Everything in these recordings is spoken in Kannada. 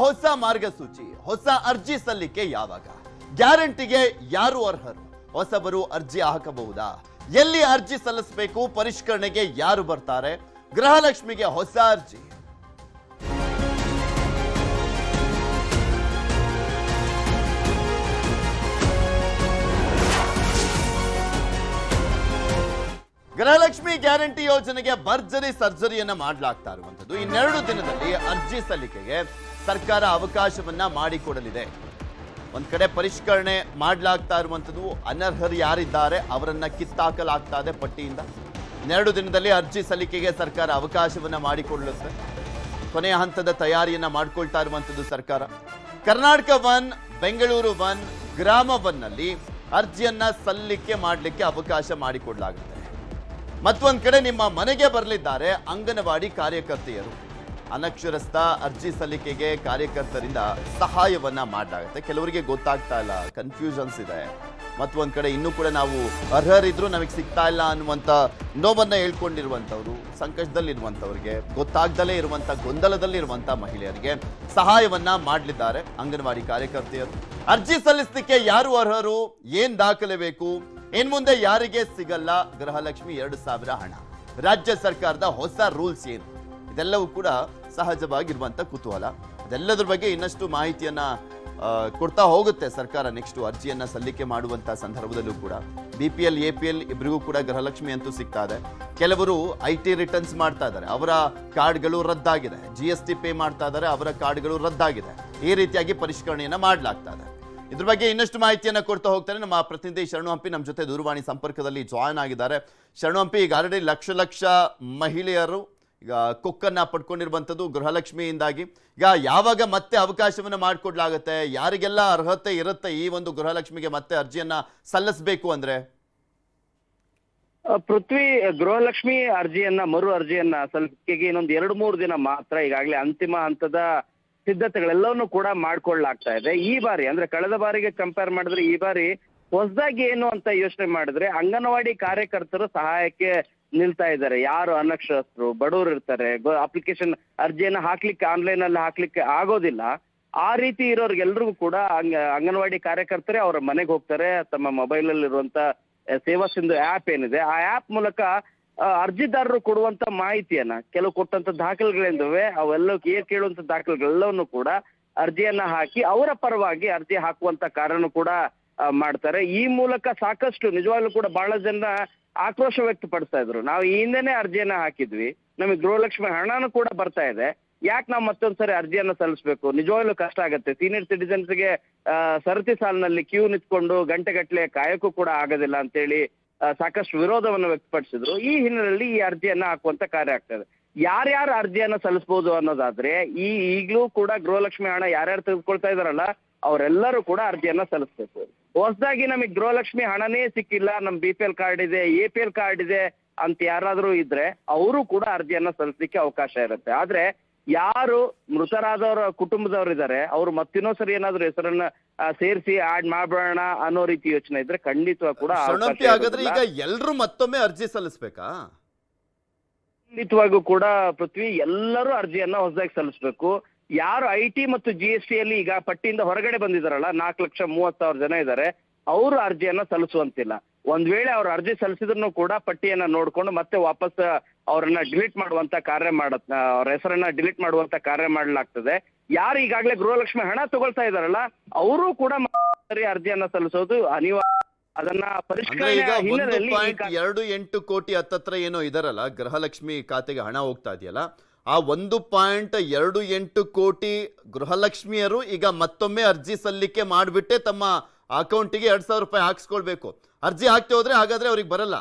ಹೊಸ ಮಾರ್ಗಸೂಚಿ, ಹೊಸ ಅರ್ಜಿ ಸಲ್ಲಿಕೆ ಯಾವಾಗ? ಗ್ಯಾರಂಟಿಗೆ ಯಾರು ಅರ್ಹರು? ಹೊಸಬರು ಅರ್ಜಿ ಹಾಕಬಹುದಾ? ಎಲ್ಲಿ ಅರ್ಜಿ ಸಲ್ಲಿಸಬೇಕು? ಪರಿಷ್ಕರಣೆಗೆ ಯಾರು ಬರ್ತಾರೆ? ಗೃಹಲಕ್ಷ್ಮಿಗೆ ಹೊಸ ಅರ್ಜಿ. ಗೃಹಲಕ್ಷ್ಮಿ ಗ್ಯಾರಂಟಿ ಯೋಜನೆಗೆ ಭರ್ಜರಿ ಸರ್ಜರಿಯನ್ನ ಮಾಡಲಾಗ್ತಾ ಇರುವಂತದ್ದು. ಇನ್ನೆರಡು ದಿನದಲ್ಲಿ ಅರ್ಜಿ ಸಲ್ಲಿಕೆಗೆ ಸರ್ಕಾರ ಅವಕಾಶವನ್ನ ಮಾಡಿಕೊಡಲಿದೆ. ಒಂದ್ ಕಡೆ ಪರಿಷ್ಕರಣೆ ಮಾಡಲಾಗ್ತಾ ಇರುವಂತದ್ದು, ಅನರ್ಹರು ಯಾರಿದ್ದಾರೆ ಅವರನ್ನ ಕಿತ್ತಾಕಲಾಗ್ತಾ ಇದೆ ಪಟ್ಟಿಯಿಂದ. ಇನ್ನೆರಡು ದಿನದಲ್ಲಿ ಅರ್ಜಿ ಸಲ್ಲಿಕೆಗೆ ಸರ್ಕಾರ ಅವಕಾಶವನ್ನ ಮಾಡಿಕೊಡಲಿದೆ. ಕೊನೆಯ ಹಂತದ ತಯಾರಿಯನ್ನ ಮಾಡ್ಕೊಳ್ತಾ ಇರುವಂತದ್ದು ಸರ್ಕಾರ. ಕರ್ನಾಟಕ 1, ಬೆಂಗಳೂರು 1, ಗ್ರಾಮ 1 ನಲ್ಲಿ ಅರ್ಜಿಯನ್ನ ಸಲ್ಲಿಕೆ ಮಾಡಲಿಕ್ಕೆ ಅವಕಾಶ ಮಾಡಿಕೊಡಲಾಗುತ್ತೆ. ಮತ್ತೊಂದು ಕಡೆ ನಿಮ್ಮ ಮನೆಗೆ ಬರಲಿದ್ದಾರೆ ಅಂಗನವಾಡಿ ಕಾರ್ಯಕರ್ತೆಯರು. ಅನಕ್ಷರಸ್ಥ ಅರ್ಜಿ ಸಲ್ಲಿಕೆಗೆ ಕಾರ್ಯಕರ್ತರಿಂದ ಸಹಾಯವನ್ನ ಮಾಡಲಾಗುತ್ತೆ. ಕೆಲವರಿಗೆ ಗೊತ್ತಾಗ್ತಾ ಇಲ್ಲ, ಕನ್ಫ್ಯೂಷನ್ಸ್ ಇದೆ. ಮತ್ತೊಂದು ಕಡೆ ಇನ್ನೂ ಕೂಡ ನಾವು ಅರ್ಹರಿದ್ರು ನಮಗೆ ಸಿಗ್ತಾ ಇಲ್ಲ ಅನ್ನುವಂಥ ನೋವನ್ನ ಹೇಳ್ಕೊಂಡಿರುವಂಥವ್ರು, ಸಂಕಷ್ಟದಲ್ಲಿರುವಂಥವ್ರಿಗೆ, ಗೊತ್ತಾಗ್ದಲೇ ಇರುವಂಥ ಗೊಂದಲದಲ್ಲಿರುವಂಥ ಮಹಿಳೆಯರಿಗೆ ಸಹಾಯವನ್ನ ಮಾಡಲಿದ್ದಾರೆ ಅಂಗನವಾಡಿ ಕಾರ್ಯಕರ್ತೆಯರು. ಅರ್ಜಿ ಸಲ್ಲಿಸಲಿಕ್ಕೆ ಯಾರು ಅರ್ಹರು? ಏನ್ ದಾಖಲೆ ಬೇಕು? ಇನ್ ಮುಂದೆ ಯಾರಿಗೆ ಸಿಗಲ್ಲ ಗೃಹಲಕ್ಷ್ಮಿ 2000 ಹಣ? ರಾಜ್ಯ ಸರ್ಕಾರದ ಹೊಸ ರೂಲ್ಸ್ ಏನು? ಇದೆಲ್ಲವೂ ಕೂಡ ಸಹಜವಾಗಿರುವಂತ ಕುತೂಹಲ. ಅದೆಲ್ಲದ್ರ ಬಗ್ಗೆ ಇನ್ನಷ್ಟು ಮಾಹಿತಿಯನ್ನ ಕೊಡ್ತಾ ಹೋಗುತ್ತೆ ಸರ್ಕಾರ ನೆಕ್ಸ್ಟ್ ಅರ್ಜಿಯನ್ನ ಸಲ್ಲಿಕೆ ಮಾಡುವಂತ ಸಂದರ್ಭದಲ್ಲೂ ಕೂಡ. BPL APL ಇಬ್ಬರಿಗೂ ಕೂಡ ಗೃಹಲಕ್ಷ್ಮಿ ಅಂತೂ ಸಿಗ್ತಾ ಇದೆ. ಕೆಲವರು IT ರಿಟರ್ನ್ಸ್ ಮಾಡ್ತಾ ಇದ್ದಾರೆ, ಅವರ ಕಾರ್ಡ್ಗಳು ರದ್ದಾಗಿದೆ. GST ಪೇ ಮಾಡ್ತಾ ಇದ್ದಾರೆ, ಅವರ ಕಾರ್ಡ್ಗಳು ರದ್ದಾಗಿದೆ. ಈ ರೀತಿಯಾಗಿ ಪರಿಷ್ಕರಣೆಯನ್ನ ಮಾಡಲಾಗ್ತಾ ಇದೆ. ಇದ್ರ ಬಗ್ಗೆ ಇನ್ನಷ್ಟು ಮಾಹಿತಿಯನ್ನ ಕೊಡ್ತಾ ಹೋಗ್ತಾರೆ ನಮ್ಮ ಪ್ರತಿನಿಧಿ ಶರಣು ಹಂಪಿ. ನಮ್ಮ ಜೊತೆ ದೂರವಾಣಿ ಸಂಪರ್ಕದಲ್ಲಿ ಜಾಯ್ನ್ ಆಗಿದ್ದಾರೆ. ಶರಣು ಹಂಪಿ, ಈಗ ಆಲ್ರೆಡಿ ಲಕ್ಷ ಮಹಿಳೆಯರು ಈಗ ಕೊಕ್ಕನ್ನ ಪಡ್ಕೊಂಡಿರುವಂಥದ್ದು ಗೃಹಲಕ್ಷ್ಮಿಯಿಂದಾಗಿ. ಈಗ ಯಾವಾಗ ಮತ್ತೆ ಅವಕಾಶವನ್ನ ಮಾಡಿಕೊಡ್ಲಾಗತ್ತೆ? ಯಾರಿಗೆಲ್ಲ ಅರ್ಹತೆ ಇರುತ್ತೆ ಈ ಒಂದು ಗೃಹಲಕ್ಷ್ಮಿಗೆ ಮತ್ತೆ ಅರ್ಜಿಯನ್ನ ಸಲ್ಲಿಸಬೇಕು ಅಂದ್ರೆ? ಪೃಥ್ವಿ, ಗೃಹಲಕ್ಷ್ಮಿ ಅರ್ಜಿಯನ್ನ ಮರು ಅರ್ಜಿಯನ್ನ ಸಲ್ಲಿಕೆಗೆ ಇನ್ನೊಂದು 2-3 ದಿನ ಮಾತ್ರ. ಈಗಾಗಲೇ ಅಂತಿಮ ಹಂತದ ಸಿದ್ಧತೆಗಳೆಲ್ಲವನ್ನೂ ಕೂಡ ಮಾಡ್ಕೊಳ್ಳಲಾಗ್ತಾ ಇದೆ. ಈ ಬಾರಿ ಅಂದ್ರೆ ಕಳೆದ ಬಾರಿಗೆ ಕಂಪೇರ್ ಮಾಡಿದ್ರೆ ಈ ಬಾರಿ ಹೊಸದಾಗಿ ಏನು ಅಂತ ಯೋಚನೆ ಮಾಡಿದ್ರೆ ಅಂಗನವಾಡಿ ಕಾರ್ಯಕರ್ತರು ಸಹಾಯಕ್ಕೆ ನಿಲ್ತಾ ಇದ್ದಾರೆ. ಯಾರು ಅನಕ್ಷರಸ್ಥರು, ಬಡವರು ಇರ್ತಾರೆ, ಅಪ್ಲಿಕೇಶನ್ ಅರ್ಜಿಯನ್ನ ಹಾಕ್ಲಿಕ್ಕೆ ಆನ್ಲೈನ್ ಅಲ್ಲಿ ಹಾಕ್ಲಿಕ್ಕೆ ಆಗೋದಿಲ್ಲ, ಆ ರೀತಿ ಇರೋರ್ಗೆಲ್ರಿಗೂ ಕೂಡ ಅಂಗನವಾಡಿ ಕಾರ್ಯಕರ್ತರೇ ಅವರ ಮನೆಗೆ ಹೋಗ್ತಾರೆ. ತಮ್ಮ ಮೊಬೈಲ್ ಅಲ್ಲಿ ಇರುವಂತ ಸೇವಾ ಸಿಂಧು ಆ್ಯಪ್ ಏನಿದೆ ಆ ಆ್ಯಪ್ ಮೂಲಕ ಅರ್ಜಿದಾರರು ಕೊಡುವಂತ ಮಾಹಿತಿಯನ್ನ, ಕೆಲವು ಕೊಟ್ಟಂತ ದಾಖಲೆಗಳಿಂದವೆ ಅವೆಲ್ಲ ಕೇಳುವಂತ ದಾಖಲೆಗಳೆಲ್ಲವನ್ನು ಕೂಡ ಅರ್ಜಿಯನ್ನ ಹಾಕಿ ಅವರ ಪರವಾಗಿ ಅರ್ಜಿ ಹಾಕುವಂತ ಕಾರ್ಯನೂ ಕೂಡ ಮಾಡ್ತಾರೆ. ಈ ಮೂಲಕ ಸಾಕಷ್ಟು ನಿಜವಾಗ್ಲೂ ಕೂಡ ಬಹಳ ಜನ ಆಕ್ರೋಶ ವ್ಯಕ್ತಪಡಿಸ್ತಾ ಇದ್ರು. ನಾವು ಈ ಹಿಂದೆನೆ ಅರ್ಜಿಯನ್ನ ಹಾಕಿದ್ವಿ, ನಮಗೆ ಗೃಹಲಕ್ಷ್ಮಿ ಹಣನೂ ಕೂಡ ಬರ್ತಾ ಇದೆ, ಯಾಕೆ ನಾವು ಮತ್ತೊಂದ್ಸರಿ ಅರ್ಜಿಯನ್ನ ಸಲ್ಲಿಸ್ಬೇಕು? ನಿಜವಾಗ್ಲೂ ಕಷ್ಟ ಆಗತ್ತೆ. ಸೀನಿಯರ್ ಸಿಟಿಸನ್ಸ್ಗೆ ಸರತಿ ಸಾಲಿನಲ್ಲಿ ಕ್ಯೂ ನಿಂತ್ಕೊಂಡು ಗಂಟೆಗಟ್ಟಲೆ ಕಾಯಕ್ಕೂ ಕೂಡ ಆಗೋದಿಲ್ಲ ಅಂತೇಳಿ ಸಾಕಷ್ಟು ವಿರೋಧವನ್ನು ವ್ಯಕ್ತಪಡಿಸಿದ್ರು. ಈ ಹಿನ್ನೆಲೆಯಲ್ಲಿ ಈ ಅರ್ಜಿಯನ್ನ ಹಾಕುವಂತ ಕಾರ್ಯ ಆಗ್ತದೆ. ಯಾರ್ಯಾರು ಅರ್ಜಿಯನ್ನ ಸಲ್ಲಿಸಬಹುದು ಅನ್ನೋದಾದ್ರೆ ಈಗಲೂ ಕೂಡ ಗೃಹಲಕ್ಷ್ಮಿ ಹಣ ಯಾರ್ಯಾರು ತೆಗೆದುಕೊಳ್ತಾ ಇದಾರಲ್ಲ ಅವರೆಲ್ಲರೂ ಕೂಡ ಅರ್ಜಿಯನ್ನ ಸಲ್ಲಿಸ್ಬೇಕು. ಹೊಸದಾಗಿ ನಮಗೆ ಗೃಹಲಕ್ಷ್ಮಿ ಹಣನೇ ಸಿಕ್ಕಿಲ್ಲ, ನಮ್ BPL ಕಾರ್ಡ್ ಇದೆ, APL ಕಾರ್ಡ್ ಇದೆ ಅಂತ ಯಾರಾದ್ರೂ ಇದ್ರೆ ಅವರು ಕೂಡ ಅರ್ಜಿಯನ್ನ ಸಲ್ಲಿಸಲಿಕ್ಕೆ ಅವಕಾಶ ಇರುತ್ತೆ. ಆದ್ರೆ ಯಾರು ಮೃತರಾದವರ ಕುಟುಂಬದವರು ಇದ್ದಾರೆ ಅವರು ಮತ್ತಿನ್ನೊಂದ್ಸರಿ ಏನಾದ್ರು ಹೆಸರನ್ನ ಸೇರಿಸಿ ಆಡ್ ಮಾಡ್ಬೇಡ ಅನ್ನೋ ರೀತಿ ಯೋಚನೆ ಇದ್ರೆ ಖಂಡಿತವಾಗಿ ಕೂಡ ಈಗ ಎಲ್ರು ಮತ್ತೊಮ್ಮೆ ಅರ್ಜಿ ಸಲ್ಲಿಸ್ಬೇಕಾ? ಖಂಡಿತವಾಗೂ ಕೂಡ ಪೃಥ್ವಿ, ಎಲ್ಲರೂ ಅರ್ಜಿಯನ್ನ ಹೊಸದಾಗಿ ಸಲ್ಲಿಸ್ಬೇಕು. ಯಾರು IT ಮತ್ತು GST ಅಲ್ಲಿ ಈಗ ಪಟ್ಟಿಯಿಂದ ಹೊರಗಡೆ ಬಂದಿದಾರಲ್ಲ 4,30,000 ಜನ ಇದ್ದಾರೆ, ಅವರು ಅರ್ಜಿಯನ್ನ ಸಲ್ಲಿಸುವಂತಿಲ್ಲ. ಒಂದ್ ವೇಳೆ ಅವ್ರ ಅರ್ಜಿ ಸಲ್ಲಿಸಿದ್ರು ಕೂಡ ಪಟ್ಟಿಯನ್ನ ನೋಡ್ಕೊಂಡು ಮತ್ತೆ ವಾಪಸ್ ಅವರನ್ನ ಡಿಲೀಟ್ ಮಾಡುವಂತ ಕಾರ್ಯ ಅವ್ರ ಹೆಸರನ್ನ ಡಿಲೀಟ್ ಮಾಡುವಂತ ಕಾರ್ಯ ಮಾಡಲಾಗ್ತದೆ. ಯಾರು ಈಗಾಗಲೇ ಗೃಹಲಕ್ಷ್ಮಿ ಹಣ ತಗೊಳ್ತಾ ಇದಾರಲ್ಲ ಅವರು ಕೂಡ ಅರ್ಜಿಯನ್ನ ಸಲ್ಲಿಸೋದು ಅನಿವಾರ್ಯ. ಅದನ್ನ ಪರಿಷ್ಕರಣೆ ಹಿನ್ನೆಲೆಯಲ್ಲಿ 1.28 ಕೋಟಿ ಹತ್ತತ್ರ ಏನೋ ಇದಾರಲ್ಲ ಗೃಹಲಕ್ಷ್ಮಿ ಖಾತೆಗೆ ಹಣ ಹೋಗ್ತಾ ಇದೆಯಲ್ಲ, ಆ 1.28 ಕೋಟಿ ಗೃಹಲಕ್ಷ್ಮಿಯರು ಈಗ ಮತ್ತೊಮ್ಮೆ ಅರ್ಜಿ ಸಲ್ಲಿಕೆ ಮಾಡಿಬಿಟ್ಟೆ ತಮ್ಮ ಅಕೌಂಟಿಗೆ 2,000 ರೂಪಾಯಿ ಹಾಕ್ಸ್ಕೊಳ್ಬೇಕು. ಅರ್ಜಿ ಹಾಕ್ತಿ ಹೋದ್ರೆ ಹಾಗಾದ್ರೆ ಅವ್ರಿಗೆ ಬರಲ್ಲ?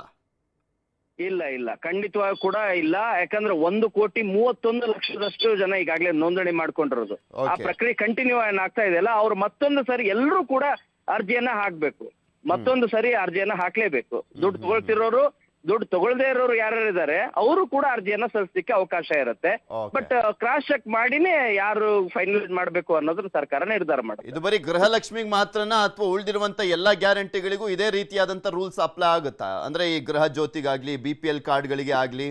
ಇಲ್ಲ, ಖಂಡಿತವಾಗಿ ಕೂಡ ಇಲ್ಲ. ಯಾಕಂದ್ರೆ 1,31,00,000 ಜನ ಈಗಾಗಲೇ ನೋಂದಣಿ ಮಾಡ್ಕೊಂಡಿರೋದು. ಆ ಪ್ರಕ್ರಿಯೆ ಕಂಟಿನ್ಯೂ ಆಗ್ತಾ ಇದೆಯಲ್ಲ, ಅವ್ರು ಮತ್ತೊಂದು ಸರಿ ಎಲ್ಲರೂ ಕೂಡ ಅರ್ಜಿಯನ್ನ ಹಾಕ್ಬೇಕು. ಮತ್ತೊಂದು ಸರಿ ಅರ್ಜಿಯನ್ನ ಹಾಕ್ಲೇಬೇಕು. ದುಡ್ಡು ತಗೊಳ್ತಿರೋರು, ದುಡ್ಡು ತಗೊಳ್ದೇ ಇರೋರು ಯಾರು ಇದ್ದಾರೆ ಅವರು ಕೂಡ ಅರ್ಜಿಯನ್ನ ಸಲ್ಲಿಸಲಿಕ್ಕೆ ಅವಕಾಶ ಇರುತ್ತೆ. ಬಟ್ ಕ್ರಾಸ್ ಚೆಕ್ ಮಾಡಿನೇ ಯಾರು ಫೈನಲೈಸ್ ಮಾಡಬೇಕು ಅನ್ನೋದನ್ನ ಸರ್ಕಾರ ನಿರ್ಧಾರ ಮಾಡುತ್ತೆ. ಇದು ಬರೀ ಗೃಹಲಕ್ಷ್ಮಿಗೆ ಮಾತ್ರನಾ ಅಥವಾ ಉಳಿದಿರುವಂತ ಎಲ್ಲಾ ಗ್ಯಾರಂಟಿಗಳಿಗೂ ಇದೇ ರೀತಿಯಾದಂತ ರೂಲ್ಸ್ ಅಪ್ಲೈ ಆಗುತ್ತಾ? ಅಂದ್ರೆ ಈ ಗೃಹ ಜ್ಯೋತಿಗಾಗ್ಲಿ BPL ಕಾರ್ಡ್ಗಳಿಗೆ ಆಗ್ಲಿ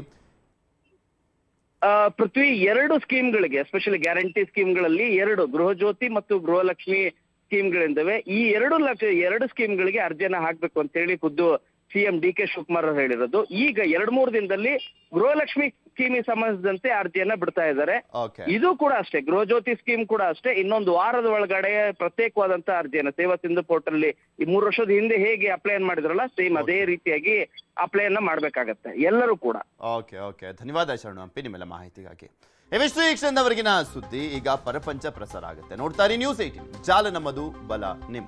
ಪೃಥ್ವಿ 2 ಸ್ಕೀಮ್ಗಳಿಗೆ, ಎಸ್ಪೆಷಲಿ ಗ್ಯಾರಂಟಿ ಸ್ಕೀಮ್ಗಳಲ್ಲಿ 2 ಗೃಹ ಜ್ಯೋತಿ ಮತ್ತು ಗೃಹಲಕ್ಷ್ಮಿ ಸ್ಕೀಮ್ಗಳಿಂದವೆ. ಈ 2 ಸ್ಕೀಮ್ಗಳಿಗೆ ಅರ್ಜಿಯನ್ನ ಹಾಕ್ಬೇಕು ಅಂತ ಹೇಳಿ ಖುದ್ದು ಸಿಎಂ ಡಿ ಕೆ ಶಿವಕುಮಾರ್ ಅವರು ಹೇಳಿರೋದು. ಈಗ 2-3 ದಿನದಲ್ಲಿ ಗೃಹಲಕ್ಷ್ಮಿ ಸ್ಕೀಮಿಗೆ ಸಂಬಂಧಿಸಿದಂತೆ ಅರ್ಜಿಯನ್ನ ಬಿಡ್ತಾ ಇದ್ದಾರೆ. ಇದು ಕೂಡ ಅಷ್ಟೇ, ಗೃಹ ಜ್ಯೋತಿ ಸ್ಕೀಮ್ ಕೂಡ ಅಷ್ಟೇ, ಇನ್ನೊಂದು ವಾರದ ಒಳಗಡೆ ಪ್ರತ್ಯೇಕವಾದಂತ ಅರ್ಜಿಯನ್ನ ಸೇವಾ ಸಿಂಧು ಪೋರ್ಟಲ್ ಅಲ್ಲಿ ಈ 3 ವರ್ಷದ ಹಿಂದೆ ಹೇಗೆ ಅಪ್ಲೈ ಮಾಡಿದ್ರಲ್ಲ, ಸೇಮ್ ಅದೇ ರೀತಿಯಾಗಿ ಅಪ್ಲೈಯನ್ನ ಮಾಡ್ಬೇಕಾಗತ್ತೆ ಎಲ್ಲರೂ ಕೂಡ. ಓಕೆ ಧನ್ಯವಾದ ಶರಣು ಹಂಪಿ ನಿಮ್ಮೆಲ್ಲ ಮಾಹಿತಿಗಾಗಿ. ಇವಿಷ್ಟು ಈ ಕ್ಷಣದವರೆಗಿನ ಸುದ್ದಿ. ಈಗ ಪರಪಂಚ ಪ್ರಸಾರ ಆಗುತ್ತೆ. ನೋಡ್ತಾರೆ ನ್ಯೂಸ್ 18, ಜಾಲ ನಮ್ಮದು, ಬಲ ನಿಮ್ಮ.